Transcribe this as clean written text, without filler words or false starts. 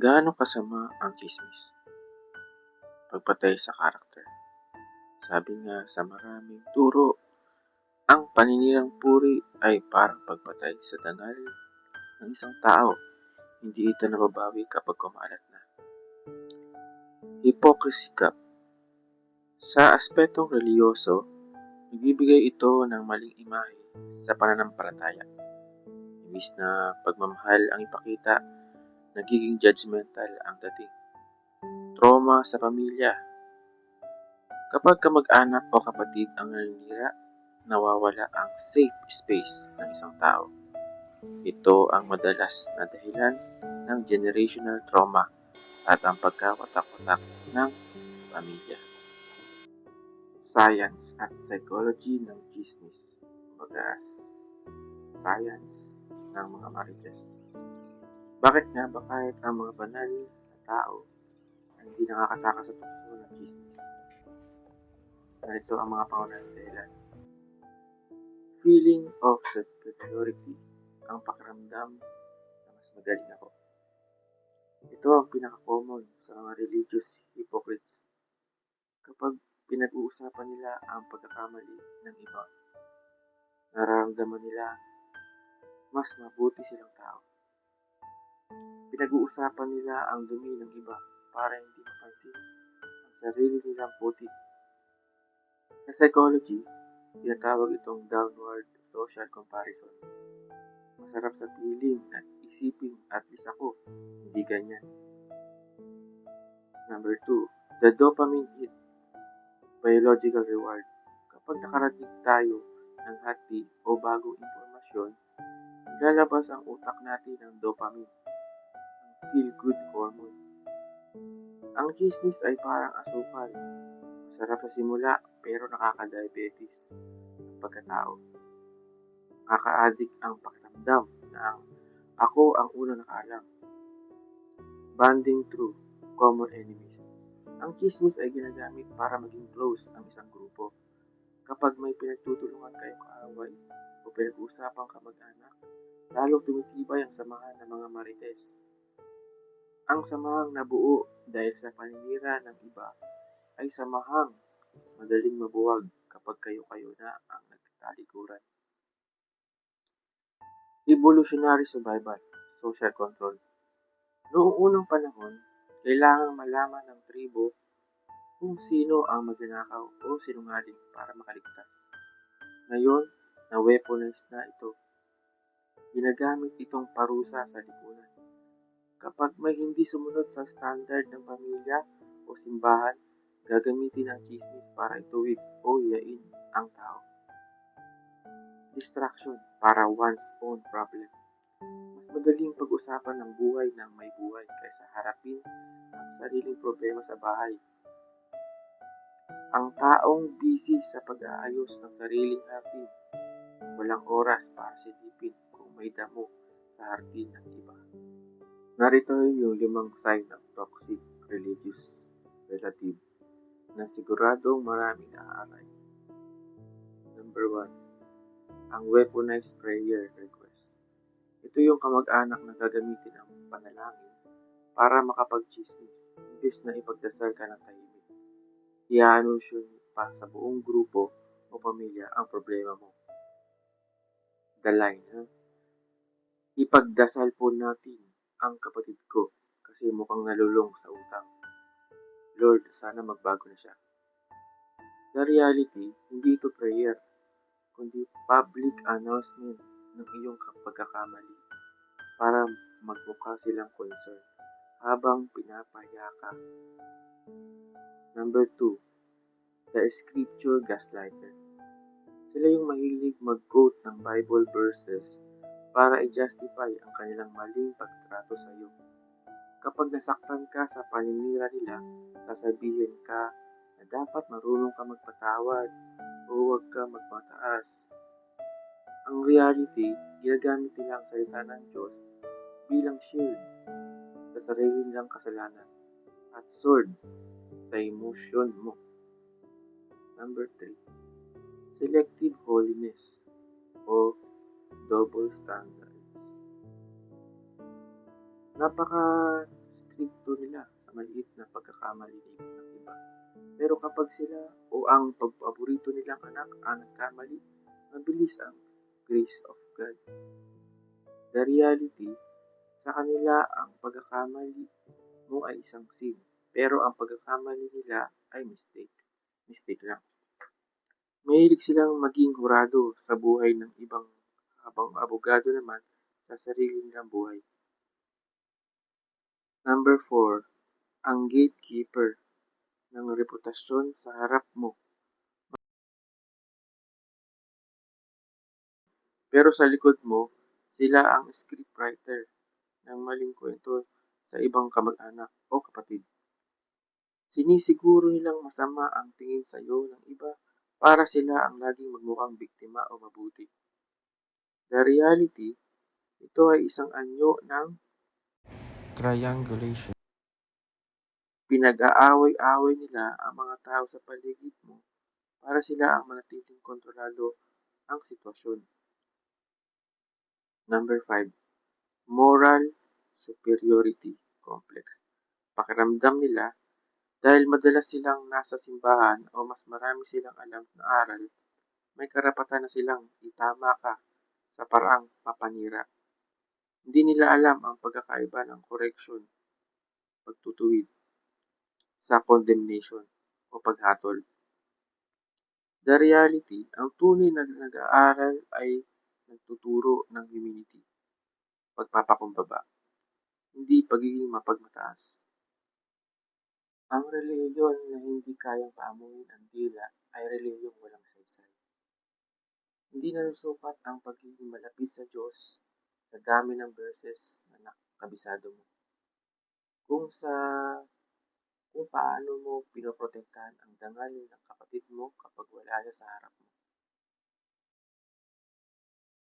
Gaano kasama ang tsismis? Pagpatay sa karakter. Sabi nga sa maraming turo, ang paninirang puri ay parang pagpatay sa dangal ng isang tao. Hindi ito nababawi kapag kumalat na. Hypocrisy Gap. Sa aspetong reliyoso, nagbibigay ito ng maling imahe sa pananampalataya. Imbis na pagmamahal ang ipakita, nagiging judgmental ang dating. Trauma sa pamilya. Kapag kamag-anak o kapatid ang naninira, nawawala ang safe space ng isang tao. Ito ang madalas na dahilan ng generational trauma at ang pagkawatak-watak ng pamilya. Science at psychology ng tsismis. Kumbaga, science ng mga marites. Bakit nga ba kahit ang mga banal na tao ay hindi nakakatakas sa tukso ng tsismis? Narito ang mga pangunahing dahilan. Feeling of superiority, ang pakiramdam na mas magaling ako. Ito ang pinaka-common sa mga religious hypocrites. Kapag pinag-uusapan nila ang pagkakamali ng iba, nararamdaman nila mas mabuti silang tao. Pinag-uusapan nila ang dumi ng iba para hindi mapansin ang sarili nilang puti. Sa psychology, tinatawag itong downward social comparison. Masarap sa piling na isipin at least ako, hindi ganyan. Number 2, the dopamine hit. Biological reward. Kapag nakarating tayo ng hati o bagong impormasyon, lalabas ang utak natin ng dopamine, ang feel-good hormone. Ang tsismis ay parang asukal. Masarap sa simula pero nakaka-diabetes ang pagkatao. Nakaka-addict ang pakiramdam na ako ang unang nakaalam. Bonding through common enemies. Ang tsismis ay ginagamit para maging close ang isang grupo. Kapag may pinagtutulungan kayong kaaway o pinag-uusapang kamag-anak, lalong tumitibay ang samahan ng mga marites. Ang samahang nabuo dahil sa paninira ng iba ay samahang madaling mabuwag kapag kayo-kayo na ang nagtalikuran. Evolutionary survival, social control. Noong unang panahon, kailangang malaman ng tribo kung sino ang magnanakaw o sinungaling para makaligtas. Ngayon, na-weaponize na ito. Ginagamit itong parusa sa lipunan. Kapag may hindi sumunod sa standard ng pamilya o simbahan, gagamitin ang tsismis para ituwid o iyain ang tao. Distraction para one's own problem. Mas madaling pag-usapan ng buhay ng may buhay kaysa harapin ang sariling problema sa bahay. Ang taong busy sa pag-aayos ng sariling hardin, walang oras para silipin kung may damo sa hardin ng iba. Narito yung 5 sign ng toxic religious relative na siguradong maraming naaaray. Number 1, ang weaponized prayer request. Ito yung kamag-anak na gagamitin ang panalangin para makapag-tsismis, imbes na ipagdasal ka ng tahimik. I-anunsyo pa sa buong grupo o pamilya ang problema mo. The line, ipagdasal po natin ang kapatid ko kasi mukhang nalulong sa utang. Lord, sana magbago na siya. The reality, hindi ito prayer, kundi public announcement ng iyong pagkakamali para magmukha silang concern habang pinapaya ka. Number 2, the scripture gaslighter. Sila yung mahilig mag-quote ng Bible verses para i-justify ang kanilang maling pagtrato sa iyo. Kapag nasaktan ka sa paninira nila, sasabihin ka na dapat marunong ka magpatawad o huwag ka magmataas. Ang reality, ginagamit nila ang salita ng Diyos bilang shield sa sarili nilang kasalanan at sword sa emosyon mo. Number 3, selective holiness o double standards. strikto nila sa maliit na pagkakamali ng iba. Pero kapag sila o ang pagpaborito nilang anak ang nagkamali, mabilis ang grace of God. The reality, sa kanila ang pagkakamali mo ay isang sin, pero ang pagkakamali nila ay mistake. Mistake lang. Mahilig silang maging hurado sa buhay ng ibang habang abogado naman sa sarili nilang buhay. Number 4, ang gatekeeper ng reputasyon sa harap mo. Pero sa likod mo, sila ang scriptwriter ng maling kwento sa ibang kamag-anak o kapatid. Sinisiguro nilang masama ang tingin sa iyo ng iba para sila ang laging magmukhang biktima o mabuti. The reality, ito ay isang anyo ng triangulation. Pinag-aaway-away nila ang mga tao sa paligid mo para sila ang manatiling kontrolado ang sitwasyon. Number 5, moral superiority complex. Pakiramdam nila dahil madalas silang nasa simbahan o mas marami silang alam na aral, may karapatan na silang itama ka sa paraang papanira. Hindi nila alam ang pagkakaiba ng correction, pagtutuwid, sa condemnation o paghatol. The reality, ang tunay na nag-aaral ay nagtuturo ng humility, pagpapakumbaba, hindi pagiging mapagmataas. Ang relihiyon na hindi kayang paamuhin ang dila ay relihiyong walang saysay. Hindi nasusukat ang pagiging malapit sa Diyos sa dami ng verses na nakabisado mo. Kung paano mo pinoprotektahan ang dangal ng kapatid mo kapag wala siya sa harap mo.